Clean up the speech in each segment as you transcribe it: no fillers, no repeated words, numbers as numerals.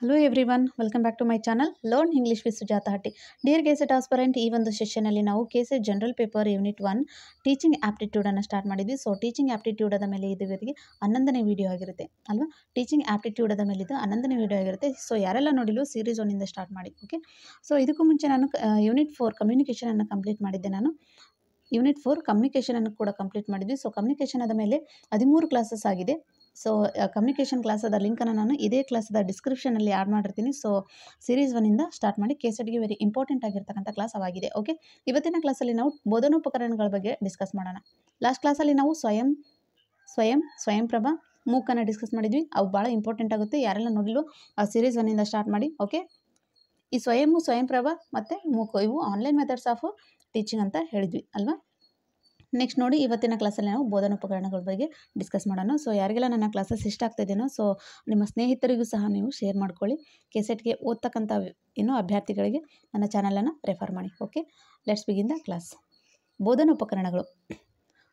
Hello everyone, welcome back to my channel learn English with Sujata Hatti. Dear KSET aspirant, ಈ ಒಂದು ಸೆಷನಲ್ಲಿ ನಾವು KSET general paper unit 1 teaching ಆಪ್ಟಿಟ್ಯೂಡನ್ನು start ಮಾಡಿದ್ವಿ. So teaching ಆಪ್ಟಿಟ್ಯೂಡದ ಮೇಲೆ ಇದುವರೆಗೆ 11ನೇ ವಿಡಿಯೋ ಆಗಿರುತ್ತೆ ಅಲ್ವಾ. ಟೀಚಿಂಗ್ ಆಪ್ಟಿಟ್ಯೂಡದ ಮೇಲೆ ಇದು 11ನೇ ವಿಡಿಯೋ ಆಗಿರುತ್ತೆ. ಸೊ ಯಾರೆಲ್ಲ ನೋಡಿಲ್ಲ ಸೀರೀಸ್ 1 ಸ್ಟಾರ್ಟ್ ಮಾಡಿ. ಓಕೆ, ಸೊ ಇದಕ್ಕೂ ಮುಂಚೆ ನಾನು ಯೂನಿಟ್ 4 ಕಮ್ಯುನಿಕೇಷನನ್ನು ಕಂಪ್ಲೀಟ್ ಮಾಡಿದ್ದೆ. ನಾನು ಯೂನಿಟ್ 4 ಕಮ್ಯುನಿಕೇಷನನ್ನು ಕೂಡ ಕಂಪ್ಲೀಟ್ ಮಾಡಿದ್ವಿ. ಸೊ ಕಮ್ಯುನಿಕೇಷನ್ ಆದ ಮೇಲೆ 13 ಕ್ಲಾಸಸ್ ಆಗಿದೆ. ಸೊ ಕಮ್ಯುನಿಕೇಷನ್ ಕ್ಲಾಸದ ಲಿಂಕನ್ನು ನಾನು ಇದೇ ಕ್ಲಾಸದ ಡಿಸ್ಕ್ರಿಪ್ಷನಲ್ಲಿ ಆ್ಯಡ್ ಮಾಡಿರ್ತೀನಿ. ಸೊ ಸೀರೀಸ್ 1 ಸ್ಟಾರ್ಟ್ ಮಾಡಿ. ಕೆಸೆಟ್ಗೆ ವೆರಿ ಇಂಪಾರ್ಟೆಂಟ್ ಆಗಿರ್ತಕ್ಕಂಥ ಕ್ಲಾಸ್ ಆಗಿದೆ. ಓಕೆ, ಇವತ್ತಿನ ಕ್ಲಾಸಲ್ಲಿ ನಾವು ಬೋಧನೋಪಕರಣಗಳ ಬಗ್ಗೆ ಡಿಸ್ಕಸ್ ಮಾಡೋಣ. ಲಾಸ್ಟ್ ಕ್ಲಾಸಲ್ಲಿ ನಾವು ಸ್ವಯಂಪ್ರಭ ಮೂಕನ್ನು ಡಿಸ್ಕಸ್ ಮಾಡಿದ್ವಿ. ಅವು ಭಾಳ ಇಂಪಾರ್ಟೆಂಟ್ ಆಗುತ್ತೆ. ಯಾರೆಲ್ಲ ನೋಡಿಲ್ಲೋ ಆ ಸೀರೀಸ್ 1 ಸ್ಟಾರ್ಟ್ ಮಾಡಿ. ಓಕೆ, ಈ ಸ್ವಯಂಪ್ರಭ ಮತ್ತು ಮೂಕ ಇವು ಆನ್ಲೈನ್ ಮೆಥಡ್ಸ್ ಆಫ್ ಟೀಚಿಂಗ್ ಅಂತ ಹೇಳಿದ್ವಿ ಅಲ್ವಾ. ನೆಕ್ಸ್ಟ್ ನೋಡಿ, ಇವತ್ತಿನ ಕ್ಲಾಸಲ್ಲಿ ನಾವು ಬೋಧನೋಪಕರಣಗಳ ಬಗ್ಗೆ ಡಿಸ್ಕಸ್ ಮಾಡೋಣ. ಸೊ ಯಾರಿಗೆಲ್ಲ ನನ್ನ ಕ್ಲಾಸಸ್ ಇಷ್ಟ ಆಗ್ತಾಯಿದ್ದೇನೋ ಸೊ ನಿಮ್ಮ ಸ್ನೇಹಿತರಿಗೂ ಸಹ ನೀವು ಶೇರ್ ಮಾಡ್ಕೊಳ್ಳಿ. ಕೆಸೆಟ್ಗೆ ಓದ್ತಕ್ಕಂಥ ಅಭ್ಯರ್ಥಿಗಳಿಗೆ ನನ್ನ ಚಾನಲನ್ನು ರೆಫರ್ ಮಾಡಿ. Okay, let's begin the class.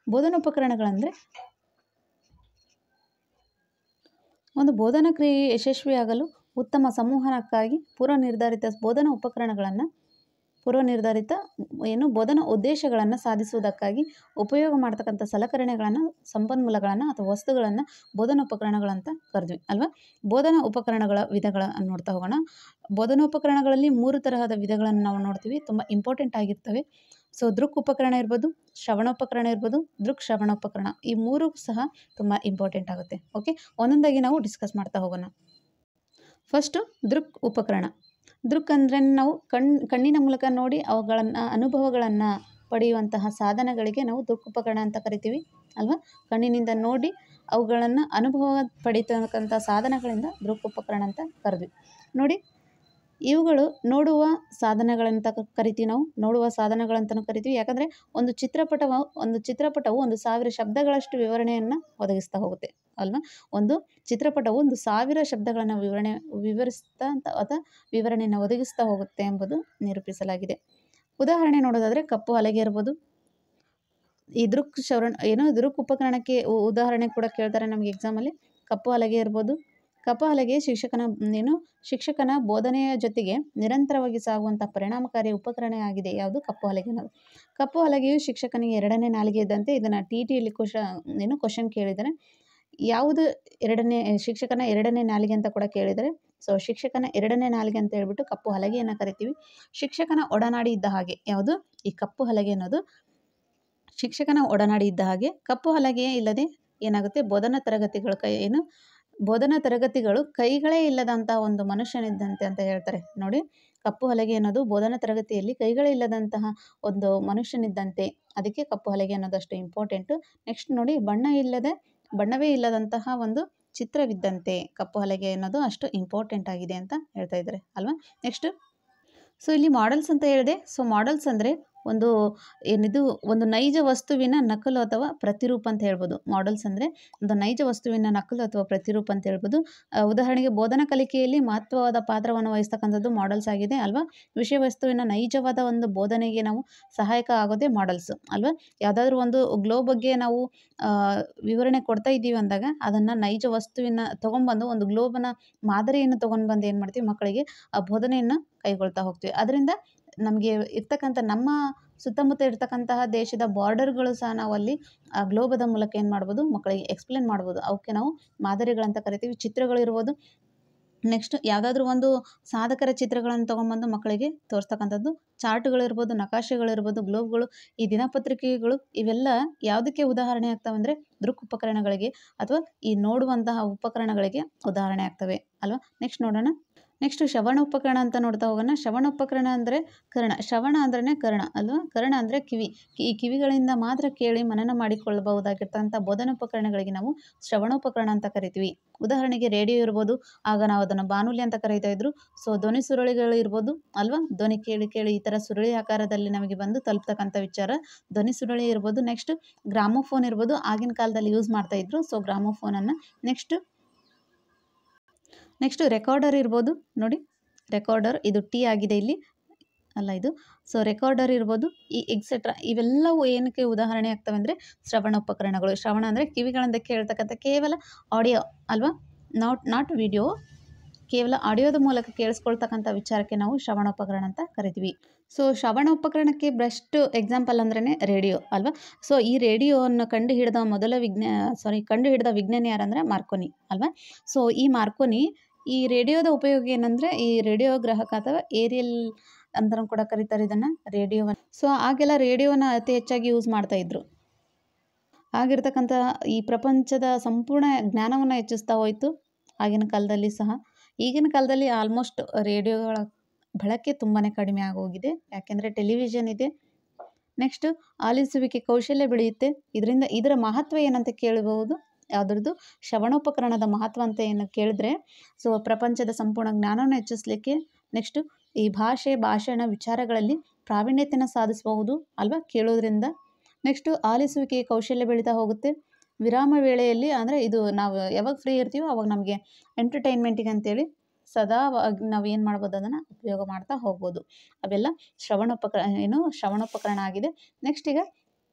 ಬೋಧನೋಪಕರಣಗಳಂದರೆ ಒಂದು ಬೋಧನಾ ಕ್ರಿಯೆ ಯಶಸ್ವಿಯಾಗಲು ಉತ್ತಮ ಸಂವಹನಕ್ಕಾಗಿ ಬೋಧನಾ ಉದ್ದೇಶಗಳನ್ನು ಸಾಧಿಸುವುದಕ್ಕಾಗಿ ಉಪಯೋಗ ಮಾಡ್ತಕ್ಕಂಥ ಸಲಕರಣೆಗಳನ್ನು, ಸಂಪನ್ಮೂಲಗಳನ್ನು ಅಥವಾ ವಸ್ತುಗಳನ್ನು ಬೋಧನೋಪಕರಣಗಳಂತ ಕರೆದ್ವಿ ಅಲ್ವಾ. ಬೋಧನಾ ಉಪಕರಣಗಳ ವಿಧಗಳನ್ನು ನೋಡ್ತಾ ಹೋಗೋಣ. ಬೋಧನೋಪಕರಣಗಳಲ್ಲಿ 3 ತರಹದ ವಿಧಗಳನ್ನು ನಾವು ನೋಡ್ತೀವಿ, ತುಂಬ ಇಂಪಾರ್ಟೆಂಟ್ ಆಗಿರ್ತವೆ. ಸೊ ದೃಕ್ ಉಪಕರಣ ಇರ್ಬೋದು, ಶ್ರವಣೋಪಕರಣ ಇರ್ಬೋದು, ದೃಕ್ ಶ್ರವಣೋಪಕರಣ, ಈ 3 ಸಹ ತುಂಬ ಇಂಪಾರ್ಟೆಂಟ್ ಆಗುತ್ತೆ. ಓಕೆ, ಒಂದೊಂದಾಗಿ ನಾವು ಡಿಸ್ಕಸ್ ಮಾಡ್ತಾ ಹೋಗೋಣ. ಫಸ್ಟು ದೃಕ್ ಉಪಕರಣ. ದೃಕ್ ಅಂದರೆ ನಾವು ಕಣ್ಣಿನ ಮೂಲಕ ನೋಡಿ ಅನುಭವಗಳನ್ನು ಪಡೆಯುವಂತಹ ಸಾಧನಗಳಿಗೆ ನಾವು ದೃಕ್ ಉಪಕರಣ ಅಂತ ಕರಿತೀವಿ ಅಲ್ವಾ. ಕಣ್ಣಿನಿಂದ ನೋಡಿ ಅವುಗಳನ್ನು ಅನುಭವ ಪಡೀತಕ್ಕಂಥ ಸಾಧನಗಳಿಂದ ದೃಕ್ ಉಪಕರಣ ಅಂತ ಕರೆದ್ವಿ. ನೋಡಿ, ಇವುಗಳು ನೋಡುವ ಸಾಧನಗಳಂತ ಕರಿತೀವಿ. ನಾವು ನೋಡುವ ಸಾಧನಗಳಂತಲೂ ಕರಿತೀವಿ. ಯಾಕಂದರೆ ಒಂದು ಚಿತ್ರಪಟವು 1000 ಶಬ್ದಗಳಷ್ಟು ವಿವರಣೆಯನ್ನು ಒದಗಿಸ್ತಾ ಹೋಗುತ್ತೆ ಅಲ್ವಾ. ಒಂದು ಚಿತ್ರಪಟವು 1000 ಶಬ್ದಗಳನ್ನು ವಿವರಣೆಯನ್ನು ಒದಗಿಸ್ತಾ ಹೋಗುತ್ತೆ ಎಂಬುದು ನಿರೂಪಿಸಲಾಗಿದೆ. ಉದಾಹರಣೆ ನೋಡೋದಾದರೆ ಕಪ್ಪು ಹಲಗೆ ಇರ್ಬೋದು. ಈ ದೃಕ್ ಉಪಕರಣಕ್ಕೆ ಉದಾಹರಣೆ ಕೂಡ ಕೇಳ್ತಾರೆ ನಮಗೆ ಎಕ್ಸಾಮಲ್ಲಿ. ಕಪ್ಪು ಹಲಗೆ ಇರ್ಬೋದು. ಕಪ್ಪು ಹಲಗೆ ಶಿಕ್ಷಕನ ಬೋಧನೆಯ ಜೊತೆಗೆ ನಿರಂತರವಾಗಿ ಸಾಗುವಂಥ ಪರಿಣಾಮಕಾರಿ ಉಪಕರಣ ಆಗಿದೆ. ಯಾವುದು? ಕಪ್ಪು ಹಲಗೆ ಅನ್ನೋದು. ಕಪ್ಪು ಹಲಗೆಯು ಶಿಕ್ಷಕನಿಗೆ 2ನೇ ನಾಲಿಗೆ ಇದ್ದಂತೆ. ಇದನ್ನು TTಯಲ್ಲಿ ಕ್ವಶನ್ ಕೇಳಿದರೆ ಯಾವುದು ಶಿಕ್ಷಕನ 2ನೇ ನಾಲಿಗೆ ಅಂತ ಕೂಡ ಕೇಳಿದರೆ, ಸೊ ಶಿಕ್ಷಕನ 2ನೇ ನಾಲಿಗೆ ಅಂತ ಹೇಳ್ಬಿಟ್ಟು ಕಪ್ಪು ಹಲಗೆಯನ್ನು ಕರಿತೀವಿ. ಶಿಕ್ಷಕನ ಒಡನಾಡಿ ಇದ್ದ ಹಾಗೆ. ಯಾವುದು? ಈ ಕಪ್ಪು ಹಲಗೆ ಅನ್ನೋದು ಶಿಕ್ಷಕನ ಒಡನಾಡಿ ಇದ್ದ ಹಾಗೆ. ಕಪ್ಪು ಹಲಗೆ ಇಲ್ಲದೆ ಏನಾಗುತ್ತೆ? ಬೋಧನಾ ತರಗತಿಗಳು ಕೈಗಳೇ ಇಲ್ಲದಂಥ ಒಂದು ಮನುಷ್ಯನಿದ್ದಂತೆ ಅಂತ ಹೇಳ್ತಾರೆ. ನೋಡಿ, ಕಪ್ಪು ಹಲಗೆ ಅನ್ನೋದು ಬೋಧನಾ ತರಗತಿಯಲ್ಲಿ ಕೈಗಳೇ ಇಲ್ಲದಂತಹ ಒಂದು ಮನುಷ್ಯನಿದ್ದಂತೆ. ಅದಕ್ಕೆ ಕಪ್ಪು ಹಲಗೆ ಅನ್ನೋದು ಅಷ್ಟು ಇಂಪಾರ್ಟೆಂಟು. ನೆಕ್ಸ್ಟ್ ನೋಡಿ, ಬಣ್ಣವೇ ಇಲ್ಲದಂತಹ ಒಂದು ಚಿತ್ರವಿದ್ದಂತೆ. ಕಪ್ಪು ಹಲಗೆ ಅನ್ನೋದು ಅಷ್ಟು ಇಂಪಾರ್ಟೆಂಟ್ ಆಗಿದೆ ಅಂತ ಹೇಳ್ತಾ ಇದ್ದಾರೆ ಅಲ್ವಾ. ನೆಕ್ಸ್ಟ್, ಸೊ ಇಲ್ಲಿ ಮಾಡೆಲ್ಸ್ ಅಂತ ಹೇಳಿದೆ. ಸೊ ಮಾಡೆಲ್ಸ್ ಅಂದರೆ ಒಂದು ನೈಜ ವಸ್ತುವಿನ ನಕಲು ಅಥವಾ ಪ್ರತಿರೂಪ ಅಂತ ಹೇಳ್ಬೋದು. ಮಾಡೆಲ್ಸ್ ಅಂದರೆ ಒಂದು ನೈಜ ವಸ್ತುವಿನ ನಕಲು ಅಥವಾ ಪ್ರತಿರೂಪ ಅಂತ ಹೇಳ್ಬೋದು. ಉದಾಹರಣೆಗೆ ಬೋಧನಾ ಕಲಿಕೆಯಲ್ಲಿ ಮಹತ್ವವಾದ ಪಾತ್ರವನ್ನು ವಹಿಸ್ತಕ್ಕಂಥದ್ದು ಮಾಡೆಲ್ಸ್ ಆಗಿದೆ ಅಲ್ವಾ. ವಿಷಯ ವಸ್ತುವಿನ ನೈಜವಾದ ಒಂದು ಬೋಧನೆಗೆ ನಾವು ಸಹಾಯಕ ಆಗೋದೇ ಮಾಡೆಲ್ಸ್ ಅಲ್ವಾ. ಯಾವುದಾದ್ರೂ ಒಂದು ಗ್ಲೋಬ್ ಬಗ್ಗೆ ನಾವು ವಿವರಣೆ ಕೊಡ್ತಾ ಇದ್ದೀವಿ ಅಂದಾಗ ಅದನ್ನು ನೈಜ ವಸ್ತುವಿನ ತೊಗೊಂಡ್ಬಂದು ಒಂದು ಗ್ಲೋಬನ ಮಾದರಿಯನ್ನು ತೊಗೊಂಡ್ಬಂದು ಏನು ಮಾಡ್ತೀವಿ, ಮಕ್ಕಳಿಗೆ ಆ ಬೋಧನೆಯನ್ನು ಕೈಗೊಳ್ತಾ ಹೋಗ್ತೀವಿ. ಅದರಿಂದ ನಮಗೆ ಇರ್ತಕ್ಕಂಥ ನಮ್ಮ ಸುತ್ತಮುತ್ತ ಇರ್ತಕ್ಕಂತಹ ದೇಶದ ಬಾರ್ಡರ್ಗಳು ಸಹ ನಾವು ಅಲ್ಲಿ ಆ ಗ್ಲೋಬದ ಮೂಲಕ ಏನು ಮಾಡ್ಬೋದು, ಮಕ್ಕಳಿಗೆ ಎಕ್ಸ್ಪ್ಲೇನ್ ಮಾಡ್ಬೋದು. ಅವಕ್ಕೆ ನಾವು ಮಾದರಿಗಳಂತ ಕರಿತೀವಿ. ಚಿತ್ರಗಳಿರ್ಬೋದು. ನೆಕ್ಸ್ಟ್, ಯಾವುದಾದ್ರೂ ಒಂದು ಸಾಧಕರ ಚಿತ್ರಗಳನ್ನು ತೊಗೊಂಬಂದು ಮಕ್ಕಳಿಗೆ ತೋರಿಸ್ತಕ್ಕಂಥದ್ದು. ಚಾರ್ಟ್ಗಳಿರ್ಬೋದು, ನಕಾಶೆಗಳಿರ್ಬೋದು, ಗ್ಲೋಬ್ಗಳು, ಈ ದಿನಪತ್ರಿಕೆಗಳು, ಇವೆಲ್ಲ ಯಾವುದಕ್ಕೆ ಉದಾಹರಣೆ ಆಗ್ತವೆ ಅಂದರೆ ದೃಕ್ ಉಪಕರಣಗಳಿಗೆ ಅಥವಾ ಈ ನೋಡುವಂತಹ ಉಪಕರಣಗಳಿಗೆ ಉದಾಹರಣೆ ಆಗ್ತವೆ ಅಲ್ವಾ. ನೆಕ್ಸ್ಟ್ ನೋಡೋಣ. ನೆಕ್ಸ್ಟ್ ಶ್ರವಣ ಉಪಕರಣ ಅಂತ ನೋಡ್ತಾ ಹೋಗೋಣ. ಶ್ರವಣ ಉಪಕರಣ ಅಂದರೆ ಕರ್ಣ. ಶ್ರವಣ ಅಂದ್ರೆ ಕರ್ಣ ಅಲ್ವಾ. ಕರ್ಣ ಅಂದರೆ ಕಿವಿ. ಈ ಕಿವಿಗಳಿಂದ ಮಾತ್ರ ಕೇಳಿ ಮನನ ಮಾಡಿಕೊಳ್ಳಬಹುದಾಗಿರ್ತಕ್ಕಂಥ ಬೋಧನೋಪಕರಣಗಳಿಗೆ ನಾವು ಶ್ರವಣೋಪಕರಣ ಅಂತ ಕರಿತೀವಿ. ಉದಾಹರಣೆಗೆ ರೇಡಿಯೋ ಇರ್ಬೋದು. ಆಗ ನಾವು ಅದನ್ನು ಬಾನುಲಿ ಅಂತ ಕರೀತಾ ಇದ್ರು. ಸೊ ಧ್ವನಿ ಸುರುಳಿಗಳು ಇರ್ಬೋದು ಅಲ್ವಾ. ಧ್ವನಿ ಕೇಳಿ ಈ ಥರ ಸುರುಳಿ ಆಕಾರದಲ್ಲಿ ನಮಗೆ ಬಂದು ತಲುಪ್ತಕ್ಕಂಥ ವಿಚಾರ ಧ್ವನಿ ಸುರುಳಿ ಇರ್ಬೋದು. ನೆಕ್ಸ್ಟ್ ಗ್ರಾಮೋಫೋನ್ ಇರ್ಬೋದು. ಆಗಿನ ಕಾಲದಲ್ಲಿ ಯೂಸ್ ಮಾಡ್ತಾ ಇದ್ರು. ಸೊ ಗ್ರಾಮೋಫೋನನ್ನು. ನೆಕ್ಸ್ಟ್ ರೆಕಾರ್ಡರ್ ಇರ್ಬೋದು. ನೋಡಿ, ರೆಕಾರ್ಡರ್ ಇದು ಟಿ ಆಗಿದೆ ಇಲ್ಲಿ ಅಲ್ಲ ಇದು. ಸೊ ರೆಕಾರ್ಡರ್ ಇರ್ಬೋದು, ಈ ಎಕ್ಸೆಟ್ರಾ ಇವೆಲ್ಲವೂ ಏನಕ್ಕೆ ಉದಾಹರಣೆ ಆಗ್ತವೆ ಅಂದರೆ ಶ್ರವಣೋಪಕರಣಗಳು. ಶ್ರವಣ ಅಂದರೆ ಕಿವಿಗಳಿಂದ ಕೇಳ್ತಕ್ಕಂಥ ಕೇವಲ ಆಡಿಯೋ ಅಲ್ವಾ, ನಾಟ್ ವಿಡಿಯೋ. ಕೇವಲ ಆಡಿಯೋದ ಮೂಲಕ ಕೇಳಿಸ್ಕೊಳ್ತಕ್ಕಂಥ ವಿಚಾರಕ್ಕೆ ನಾವು ಶ್ರವಣೋಪಕರಣ ಅಂತ ಕರಿತೀವಿ. ಸೊ ಶ್ರವಣೋಪಕರಣಕ್ಕೆ ಬೆಸ್ಟ್ ಎಕ್ಸಾಂಪಲ್ ಅಂದ್ರೇ ರೇಡಿಯೋ ಅಲ್ವಾ. ಸೊ ಈ ರೇಡಿಯೋವನ್ನು ಕಂಡು ಹಿಡಿದ ವಿಜ್ಞಾನಿ ಯಾರಂದರೆ ಮಾರ್ಕೋನಿ ಅಲ್ವಾ. ಸೊ ಈ ಮಾರ್ಕೋನಿ ಈ ರೇಡಿಯೋದ ಉಪಯೋಗ ಏನಂದರೆ, ಈ ರೇಡಿಯೋ ಗ್ರಾಹಕ ಅಥವಾ ಏರಿಯಲ್ ಅಂತಲೂ ಕೂಡ ಕರೀತಾರೆ ಇದನ್ನು, ರೇಡಿಯೋವನ್ನು. ಸೊ ಆಗೆಲ್ಲ ರೇಡಿಯೋನ ಅತಿ ಹೆಚ್ಚಾಗಿ ಯೂಸ್ ಮಾಡ್ತಾಯಿದ್ರು. ಆಗಿರ್ತಕ್ಕಂಥ ಈ ಪ್ರಪಂಚದ ಸಂಪೂರ್ಣ ಜ್ಞಾನವನ್ನು ಹೆಚ್ಚಿಸ್ತಾ ಹೋಯಿತು ಆಗಿನ ಕಾಲದಲ್ಲಿ ಸಹ. ಈಗಿನ ಕಾಲದಲ್ಲಿ ಆಲ್ಮೋಸ್ಟ್ ರೇಡಿಯೋಗಳ ಬಳಕೆ ತುಂಬಾ ಕಡಿಮೆ ಆಗೋಗಿದೆ, ಯಾಕೆಂದರೆ ಟೆಲಿವಿಷನ್ ಇದೆ. ನೆಕ್ಸ್ಟು ಆಲಿಸುವಿಕೆ ಕೌಶಲ್ಯ ಬೆಳೆಯುತ್ತೆ. ಇದರ ಮಹತ್ವ ಏನಂತ ಕೇಳಬಹುದು, ಯಾವುದ್ರದ್ದು ಶ್ರವಣೋಪಕರಣದ ಮಹತ್ವ ಅಂತ ಏನು ಕೇಳಿದ್ರೆ, ಸೊ ಪ್ರಪಂಚದ ಸಂಪೂರ್ಣ ಜ್ಞಾನವನ್ನು ಹೆಚ್ಚಿಸಲಿಕ್ಕೆ, ನೆಕ್ಸ್ಟು ಈ ಭಾಷಣ ವಿಚಾರಗಳಲ್ಲಿ ಪ್ರಾವೀಣ್ಯತೆಯನ್ನು ಸಾಧಿಸಬಹುದು ಅಲ್ವಾ ಕೇಳೋದ್ರಿಂದ. ನೆಕ್ಸ್ಟು ಆಲಿಸುವಿಕೆ ಕೌಶಲ್ಯ ಬೆಳೀತಾ ಹೋಗುತ್ತೆ. ವಿರಾಮ ವೇಳೆಯಲ್ಲಿ ಅಂದರೆ ಇದು ನಾವು ಯಾವಾಗ ಫ್ರೀ ಇರ್ತೀವೋ ಅವಾಗ ನಮಗೆ ಎಂಟರ್ಟೈನ್ಮೆಂಟಿಗೆ ಅಂತೇಳಿ ಸದಾ ನಾವು ಏನು ಮಾಡ್ಬೋದು, ಅದನ್ನು ಉಪಯೋಗ ಮಾಡ್ತಾ ಹೋಗ್ಬೋದು. ಅವೆಲ್ಲ ಶ್ರವಣೋಪಕರಣ ಆಗಿದೆ. ನೆಕ್ಸ್ಟ್ ಈಗ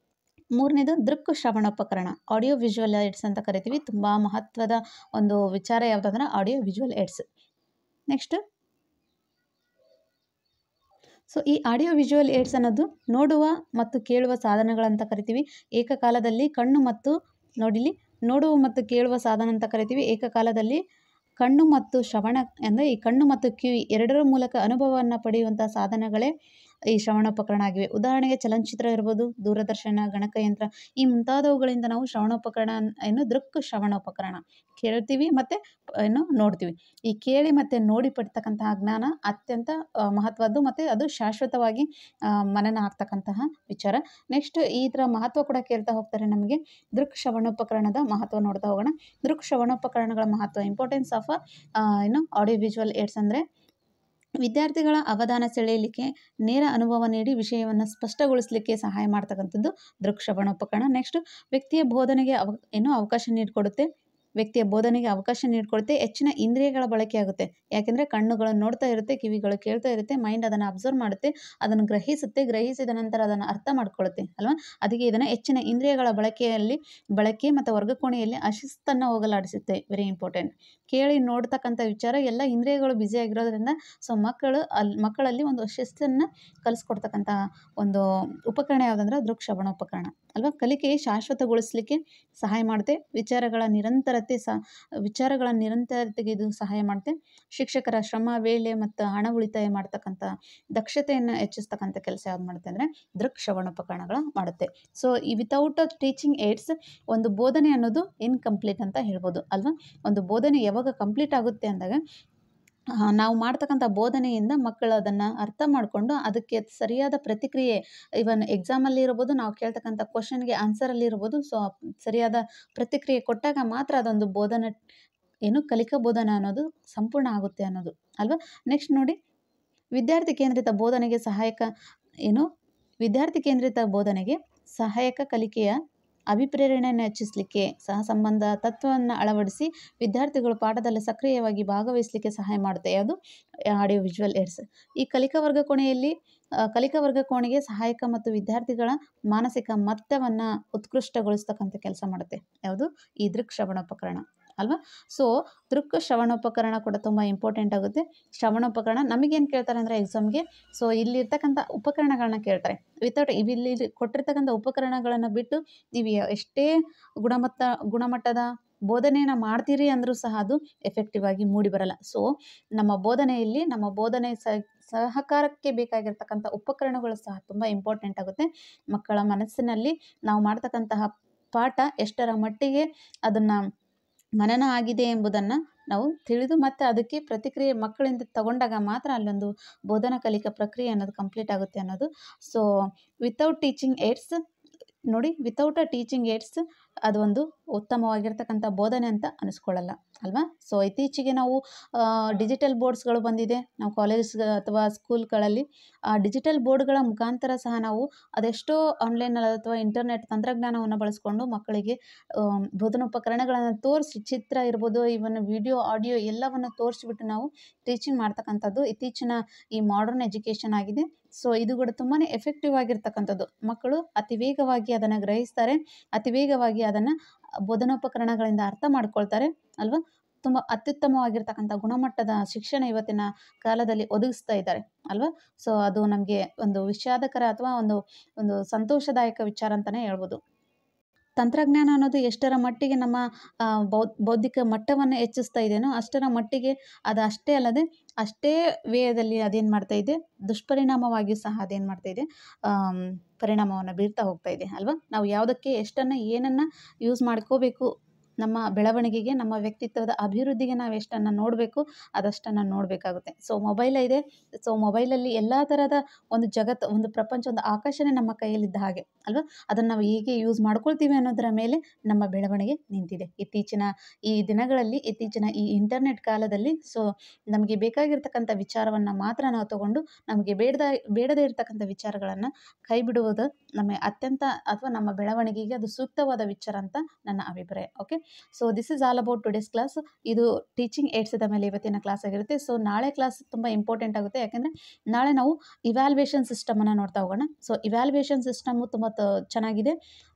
ಮೂರನೇದು ದೃಕ್ ಶ್ರವಣೋಪಕರಣ, ಆಡಿಯೋ ವಿಜುವಲ್ ಏಡ್ಸ್ ಅಂತ ಕರಿತೀವಿ. ತುಂಬ ಮಹತ್ವದ ಒಂದು ವಿಚಾರ ಯಾವುದಂದ್ರೆ audio visual AIDS. Next so ಈ ಆಡಿಯೋ ವಿಜುವಲ್ ಏಡ್ಸ್ ಅನ್ನೋದು ನೋಡುವ ಮತ್ತು ಕೇಳುವ ಸಾಧನಗಳಂತ ಕರಿತೀವಿ. ಏಕಕಾಲದಲ್ಲಿ ನೋಡುವ ಮತ್ತು ಕೇಳುವ ಸಾಧನ ಅಂತ ಕರಿತೀವಿ. ಏಕಕಾಲದಲ್ಲಿ ಕಣ್ಣು ಮತ್ತು ಶ್ರವಣ ಅಂದರೆ ಈ ಕಣ್ಣು ಮತ್ತು ಕಿವಿ ಎರಡರ ಮೂಲಕ ಅನುಭವವನ್ನು ಪಡೆಯುವಂಥ ಸಾಧನಗಳೇ ಈ ಶ್ರವಣೋಪಕರಣ ಆಗಿವೆ. ಉದಾಹರಣೆಗೆ ಚಲನಚಿತ್ರ ಇರ್ಬೋದು, ದೂರದರ್ಶನ, ಗಣಕಯಂತ್ರ ಈ ಮುಂತಾದವುಗಳಿಂದ ನಾವು ದೃಕ್ ಶ್ರವಣೋಪಕರಣ ಕೇಳ್ತೀವಿ ಮತ್ತು ನೋಡ್ತೀವಿ. ಈ ಕೇಳಿ ಮತ್ತು ನೋಡಿ ಪಡ್ತಕ್ಕಂತಹ ಜ್ಞಾನ ಅತ್ಯಂತ ಮಹತ್ವದ್ದು ಮತ್ತು ಅದು ಶಾಶ್ವತವಾಗಿ ಮನನ ಆಗ್ತಕ್ಕಂತಹ ವಿಚಾರ. ನೆಕ್ಸ್ಟ್ ಇದರ ಮಹತ್ವ ಕೂಡ ಕೇಳ್ತಾ ಹೋಗ್ತಾರೆ ನಮಗೆ. ದೃಕ್ ಶ್ರವಣೋಪಕರಣದ ಮಹತ್ವ ನೋಡ್ತಾ ಹೋಗೋಣ. ದೃಕ್ ಶ್ರವಣೋಪಕರಣಗಳ ಮಹತ್ವ, importance of audio visual AIDS ಅಂದರೆ ವಿದ್ಯಾರ್ಥಿಗಳ ಅವಧಾನ ಸೆಳೆಯಲಿಕ್ಕೆ, ನೇರ ಅನುಭವ ನೀಡಿ ವಿಷಯವನ್ನು ಸ್ಪಷ್ಟಗೊಳಿಸಲಿಕ್ಕೆ ಸಹಾಯ ಮಾಡ್ತಕ್ಕಂಥದ್ದು ದೃಕ್ ಶ್ರವಣೋಪಕರಣ. ನೆಕ್ಸ್ಟ್ ವ್ಯಕ್ತಿಯ ಬೋಧನೆಗೆ ಅವಕಾಶ ನೀಡಿಕೊಡುತ್ತೆ. ಹೆಚ್ಚಿನ ಇಂದ್ರಿಯಗಳ ಬಳಕೆ ಆಗುತ್ತೆ. ಯಾಕೆಂದರೆ ಕಣ್ಣುಗಳು ನೋಡ್ತಾ ಇರುತ್ತೆ, ಕಿವಿಗಳು ಕೇಳ್ತಾ ಇರುತ್ತೆ, ಮೈಂಡ್ ಅದನ್ನು ಅಬ್ಸರ್ವ್ ಮಾಡುತ್ತೆ, ಅದನ್ನು ಗ್ರಹಿಸಿದ ನಂತರ ಅದನ್ನು ಅರ್ಥ ಮಾಡ್ಕೊಳ್ಳುತ್ತೆ ಅಲ್ವಾ. ಅದಕ್ಕೆ ಇದನ್ನು ಹೆಚ್ಚಿನ ಇಂದ್ರಿಯಗಳ ಬಳಕೆ ಮತ್ತು ವರ್ಗಕೋಣೆಯಲ್ಲಿ ಅಶಿಸ್ತನ್ನು ಹೋಗಲಾಡಿಸುತ್ತೆ. Very important. ಕೇಳಿ ನೋಡ್ತಕ್ಕಂಥ ವಿಚಾರ ಎಲ್ಲ ಇಂದ್ರಿಯಗಳು ಬ್ಯುಸಿಯಾಗಿರೋದ್ರಿಂದ ಸೊ ಮಕ್ಕಳಲ್ಲಿ ಒಂದು ಶಿಸ್ತನ್ನು ಕಲಿಸ್ಕೊಡ್ತಕ್ಕಂಥ ಒಂದು ಉಪಕರಣ ಯಾವುದಂದ್ರೆ ದೃಕ್ ಶ್ರವಣೋಪಕರಣ ಅಲ್ವಾ. ಕಲಿಕೆ ಶಾಶ್ವತಗೊಳಿಸಲಿಕ್ಕೆ ಸಹಾಯ ಮಾಡುತ್ತೆ. ವಿಚಾರಗಳ ನಿರಂತರತೆಗೆ ಇದು ಸಹಾಯ ಮಾಡುತ್ತೆ. ಶಿಕ್ಷಕರ ಶ್ರಮ, ವೇಳೆ ಮತ್ತು ಹಣ ಉಳಿತಾಯ ಮಾಡ್ತಕ್ಕಂಥ ದಕ್ಷತೆಯನ್ನು ಹೆಚ್ಚಿಸ್ತಕ್ಕಂಥ ಕೆಲಸ ಯಾವ್ದು ಮಾಡುತ್ತೆ ಅಂದರೆ ದೃಕ್ ಶ್ರವಣೋಪಕರಣಗಳ ಮಾಡುತ್ತೆ. ಸೊ ಈ ವಿತೌಟ್ ಟೀಚಿಂಗ್ ಏಡ್ಸ್ ಒಂದು ಬೋಧನೆ ಅನ್ನೋದು ಇನ್ಕಂಪ್ಲೀಟ್ ಅಂತ ಹೇಳ್ಬೋದು ಅಲ್ವಾ. ಒಂದು ಬೋಧನೆ ಯಾವಾಗ ಕಂಪ್ಲೀಟ್ ಆಗುತ್ತೆ ಅಂದಾಗ ನಾವು ಮಾಡ್ತಕ್ಕಂಥ ಬೋಧನೆಯಿಂದ ಮಕ್ಕಳು ಅದನ್ನು ಅರ್ಥ ಮಾಡಿಕೊಂಡು ಅದಕ್ಕೆ ಸರಿಯಾದ ಪ್ರತಿಕ್ರಿಯೆ, ಇವನ್ ಎಕ್ಸಾಮಲ್ಲಿ ಇರ್ಬೋದು, ನಾವು ಕೇಳ್ತಕ್ಕಂಥ ಕ್ವಶನ್ಗೆ ಆನ್ಸರಲ್ಲಿ ಇರ್ಬೋದು, ಸೊ ಸರಿಯಾದ ಪ್ರತಿಕ್ರಿಯೆ ಕೊಟ್ಟಾಗ ಮಾತ್ರ ಅದೊಂದು ಬೋಧನೆ ಕಲಿಕಾ ಬೋಧನೆ ಅನ್ನೋದು ಸಂಪೂರ್ಣ ಆಗುತ್ತೆ ಅನ್ನೋದು ಅಲ್ವಾ. ನೆಕ್ಸ್ಟ್ ನೋಡಿ, ವಿದ್ಯಾರ್ಥಿ ಕೇಂದ್ರಿತ ಬೋಧನೆಗೆ ಸಹಾಯಕ ಕಲಿಕೆಯ ಅಭಿಪ್ರೇರಣೆಯನ್ನು ಹೆಚ್ಚಿಸಲಿಕ್ಕೆ, ಸಹಸಂಬಂಧ ತತ್ವವನ್ನು ಅಳವಡಿಸಿ ವಿದ್ಯಾರ್ಥಿಗಳು ಪಾಠದಲ್ಲಿ ಸಕ್ರಿಯವಾಗಿ ಭಾಗವಹಿಸಲಿಕ್ಕೆ ಸಹಾಯ ಮಾಡುತ್ತೆ. ಯಾವುದು ಆಡಿಯೋ ವಿಜುವಲ್ ಏಡ್ಸ್. ಈ ಕಲಿಕಾ ವರ್ಗಕೋಣೆಗೆ ಸಹಾಯಕ ಮತ್ತು ವಿದ್ಯಾರ್ಥಿಗಳ ಮಾನಸಿಕ ಮಟ್ಟವನ್ನು ಉತ್ಕೃಷ್ಟಗೊಳಿಸ್ತಕ್ಕಂಥ ಕೆಲಸ ಮಾಡುತ್ತೆ. ಯಾವುದು ಈ ದೃಕ್ ಶ್ರವಣೋಪಕರಣ ಅಲ್ವಾ. ಸೊ ದೃಕ್ ಶ್ರವಣೋಪಕರಣ ಕೂಡ ತುಂಬ ಇಂಪಾರ್ಟೆಂಟ್ ಆಗುತ್ತೆ. ಶ್ರವಣೋಪಕರಣ ನಮಗೇನು ಕೇಳ್ತಾರೆ ಅಂದರೆ ಎಕ್ಸಾಮ್ಗೆ, ಸೊ ಇಲ್ಲಿರ್ತಕ್ಕಂಥ ಉಪಕರಣಗಳನ್ನ ಕೇಳ್ತಾರೆ. ಇಲ್ಲಿ ಕೊಟ್ಟಿರ್ತಕ್ಕಂಥ ಉಪಕರಣಗಳನ್ನು ಬಿಟ್ಟು ನೀವು ಎಷ್ಟೇ ಗುಣಮಟ್ಟದ ಬೋಧನೆಯನ್ನು ಮಾಡ್ತೀರಿ ಅಂದರೂ ಸಹ ಅದು ಎಫೆಕ್ಟಿವ್ ಆಗಿ ಮೂಡಿ ಬರಲ್ಲ. ಸೊ ನಮ್ಮ ಬೋಧನೆ ಸಹಕಾರಕ್ಕೆ ಬೇಕಾಗಿರ್ತಕ್ಕಂಥ ಉಪಕರಣಗಳು ಸಹ ತುಂಬ ಇಂಪಾರ್ಟೆಂಟ್ ಆಗುತ್ತೆ. ಮಕ್ಕಳ ಮನಸ್ಸಿನಲ್ಲಿ ನಾವು ಮಾಡ್ತಕ್ಕಂತಹ ಪಾಠ ಎಷ್ಟರ ಮಟ್ಟಿಗೆ ಅದನ್ನು ಮನನ ಆಗಿದೆ ಎಂಬುದನ್ನು ನಾವು ತಿಳಿದು ಮತ್ತು ಅದಕ್ಕೆ ಪ್ರತಿಕ್ರಿಯೆ ಮಕ್ಕಳಿಂದ ತಗೊಂಡಾಗ ಮಾತ್ರ ಅಲ್ಲೊಂದು ಬೋಧನಾ ಕಲಿಕಾ ಪ್ರಕ್ರಿಯೆ ಅನ್ನೋದು ಕಂಪ್ಲೀಟ್ ಆಗುತ್ತೆ ಅನ್ನೋದು. ಸೊ ವಿತೌಟ್ ಟೀಚಿಂಗ್ ಏಡ್ಸ್ ಅದು ಒಂದು ಉತ್ತಮವಾಗಿರ್ತಕ್ಕಂಥ ಬೋಧನೆ ಅಂತ ಅನಿಸ್ಕೊಳ್ಳಲ್ಲ ಅಲ್ವಾ. ಸೊ ಇತ್ತೀಚೆಗೆ ನಾವು ಡಿಜಿಟಲ್ ಬೋರ್ಡ್ಸ್ಗಳು ಬಂದಿದೆ. ನಾವು ಕಾಲೇಜ್ ಅಥವಾ ಸ್ಕೂಲ್ಗಳಲ್ಲಿ ಡಿಜಿಟಲ್ ಬೋರ್ಡ್ಗಳ ಮುಖಾಂತರ ಸಹ ನಾವು ಅದೆಷ್ಟೋ ಆನ್ಲೈನಲ್ಲಿ ಅಥವಾ ಇಂಟರ್ನೆಟ್ ತಂತ್ರಜ್ಞಾನವನ್ನು ಬಳಸ್ಕೊಂಡು ಮಕ್ಕಳಿಗೆ ಬೋಧನೋಪಕರಣಗಳನ್ನು ತೋರಿಸಿ, ಚಿತ್ರ ಇರ್ಬೋದು, ಇವನ್ ವಿಡಿಯೋ, ಆಡಿಯೋ ಎಲ್ಲವನ್ನು ತೋರಿಸ್ಬಿಟ್ಟು ನಾವು ಟೀಚಿಂಗ್ ಮಾಡ್ತಕ್ಕಂಥದ್ದು ಇತ್ತೀಚಿನ ಈ ಮಾಡರ್ನ್ ಎಜುಕೇಷನ್ ಆಗಿದೆ. ಸೊ ಇದು ಕೂಡ ತುಂಬಾ ಎಫೆಕ್ಟಿವ್ ಆಗಿರ್ತಕ್ಕಂಥದ್ದು. ಮಕ್ಕಳು ಅತಿ ವೇಗವಾಗಿ ಅದನ್ನು ಗ್ರಹಿಸ್ತಾರೆ, ಅತಿ ವೇಗವಾಗಿ ಅದನ್ನು ಬೋಧನೋಪಕರಣಗಳಿಂದ ಅರ್ಥ ಮಾಡ್ಕೊಳ್ತಾರೆ ಅಲ್ವಾ. ತುಂಬ ಅತ್ಯುತ್ತಮವಾಗಿರ್ತಕ್ಕಂಥ ಗುಣಮಟ್ಟದ ಶಿಕ್ಷಣ ಇವತ್ತಿನ ಕಾಲದಲ್ಲಿ ಒದಗಿಸ್ತಾ ಇದ್ದಾರೆ ಅಲ್ವಾ. ಸೊ ಅದು ನಮಗೆ ಒಂದು ವಿಷಾದಕರ ಅಥವಾ ಒಂದು ಒಂದು ಸಂತೋಷದಾಯಕ ವಿಚಾರ ಅಂತಲೇ ಹೇಳ್ಬೋದು. ತಂತ್ರಜ್ಞಾನ ಅನ್ನೋದು ಎಷ್ಟರ ಮಟ್ಟಿಗೆ ನಮ್ಮ ಬೌದ್ಧಿಕ ಮಟ್ಟವನ್ನು ಹೆಚ್ಚಿಸ್ತಾ ಇದೆಯೋ ಅಷ್ಟರ ಮಟ್ಟಿಗೆ ಅದು ಅಷ್ಟೇ ಅಲ್ಲದೆ ಅಷ್ಟೇ ವೇಯದಲ್ಲಿ ಅದೇನು ಮಾಡ್ತಾ ಇದೆ, ದುಷ್ಪರಿಣಾಮವಾಗಿಯೂ ಸಹ ಅದೇನು ಮಾಡ್ತಾ ಇದೆ, ಪರಿಣಾಮವನ್ನು ಬೀರ್ತಾ ಹೋಗ್ತಾ ಇದೆ ಅಲ್ವಾ. ನಾವು ಯಾವುದಕ್ಕೆ ಎಷ್ಟನ್ನು ಏನನ್ನು ಯೂಸ್ ಮಾಡ್ಕೋಬೇಕು, ನಮ್ಮ ಬೆಳವಣಿಗೆಗೆ, ನಮ್ಮ ವ್ಯಕ್ತಿತ್ವದ ಅಭಿವೃದ್ಧಿಗೆ ನಾವು ಎಷ್ಟನ್ನು ನೋಡಬೇಕು ಅದಷ್ಟನ್ನು ನೋಡಬೇಕಾಗುತ್ತೆ. ಸೊ ಮೊಬೈಲ್ ಇದೆ, ಸೊ ಮೊಬೈಲಲ್ಲಿ ಎಲ್ಲ ಥರದ ಒಂದು ಜಗತ್ತು, ಒಂದು ಪ್ರಪಂಚ, ಒಂದು ಆಕಾಶನೇ ನಮ್ಮ ಕೈಯಲ್ಲಿದ್ದ ಹಾಗೆ ಅಲ್ವಾ. ಅದನ್ನು ನಾವು ಹೇಗೆ ಯೂಸ್ ಮಾಡ್ಕೊಳ್ತೀವಿ ಅನ್ನೋದರ ಮೇಲೆ ನಮ್ಮ ಬೆಳವಣಿಗೆ ನಿಂತಿದೆ. ಇತ್ತೀಚಿನ ಈ ದಿನಗಳಲ್ಲಿ, ಇತ್ತೀಚಿನ ಈ ಇಂಟರ್ನೆಟ್ ಕಾಲದಲ್ಲಿ ಸೊ ನಮಗೆ ಬೇಕಾಗಿರ್ತಕ್ಕಂಥ ವಿಚಾರವನ್ನು ಮಾತ್ರ ನಾವು ತಗೊಂಡು ನಮಗೆ ಬೇಡದೇ ಇರತಕ್ಕಂಥ ವಿಚಾರಗಳನ್ನು ಕೈ ಬಿಡುವುದು ನಮ್ಮ ಅತ್ಯಂತ ಅಥವಾ ನಮ್ಮ ಬೆಳವಣಿಗೆಗೆ ಅದು ಸೂಕ್ತವಾದ ವಿಚಾರ ಅಂತ ನನ್ನ ಅಭಿಪ್ರಾಯ. Okay, so this is all about today's class. ಇದು ಟೀಚಿಂಗ್ ಏಡ್ಸ್ದ ಮೇಲೆ ಇವತ್ತಿನ ಕ್ಲಾಸ್ ಆಗಿರುತ್ತೆ. ಸೊ ನಾಳೆ ಕ್ಲಾಸ್ ತುಂಬ ಇಂಪಾರ್ಟೆಂಟ್ ಆಗುತ್ತೆ, ಯಾಕೆಂದರೆ ನಾಳೆ ನಾವು ಇವ್ಯಾಲ್ಯೂಯೇಷನ್ ಸಿಸ್ಟಮನ್ನು ನೋಡ್ತಾ ಹೋಗೋಣ. ಸೊ ಇವ್ಯಾಲ್ಯೂಯೇಷನ್ ಸಿಸ್ಟಮು ತುಂಬ ಚೆನ್ನಾಗಿದೆ.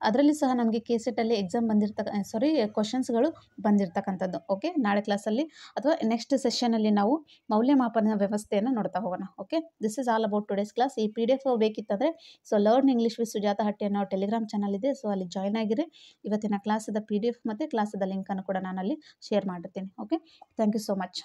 ಅದರಲ್ಲಿ ಸಹ ನಮಗೆ KCET-ಅಲ್ಲಿ ಎಕ್ಸಾಮ್ ಕ್ವಶನ್ಸ್ಗಳು ಬಂದಿರತಕ್ಕಂಥದ್ದು. ಓಕೆ, ನಾಳೆ ಕ್ಲಾಸಲ್ಲಿ ಅಥವಾ ನೆಕ್ಸ್ಟ್ ಸೆಷನಲ್ಲಿ ನಾವು ಮೌಲ್ಯಮಾಪನ ವ್ಯವಸ್ಥೆಯನ್ನು ನೋಡ್ತಾ ಹೋಗೋಣ. Okay, this is all about today's class. ಈ PDF ಬೇಕಿತ್ತಂದರೆ so learn English with Sujata Hatti ಅನ್ನೋ ಟೆಲಿಗ್ರಾಮ್ ಚಾನಲ್ ಇದೆ, ಸೊ ಅಲ್ಲಿ ಜಾಯ್ನ್ ಆಗಿರಿ. ಇವತ್ತಿನ ಕ್ಲಾಸದ PDF ಮತ್ತು ಕ್ಲಾಸದ ಲಿಂಕನ್ನು ಕೂಡ ನಾನು ಅಲ್ಲಿ ಶೇರ್ ಮಾಡಿರ್ತೀನಿ. Okay, thank you so much.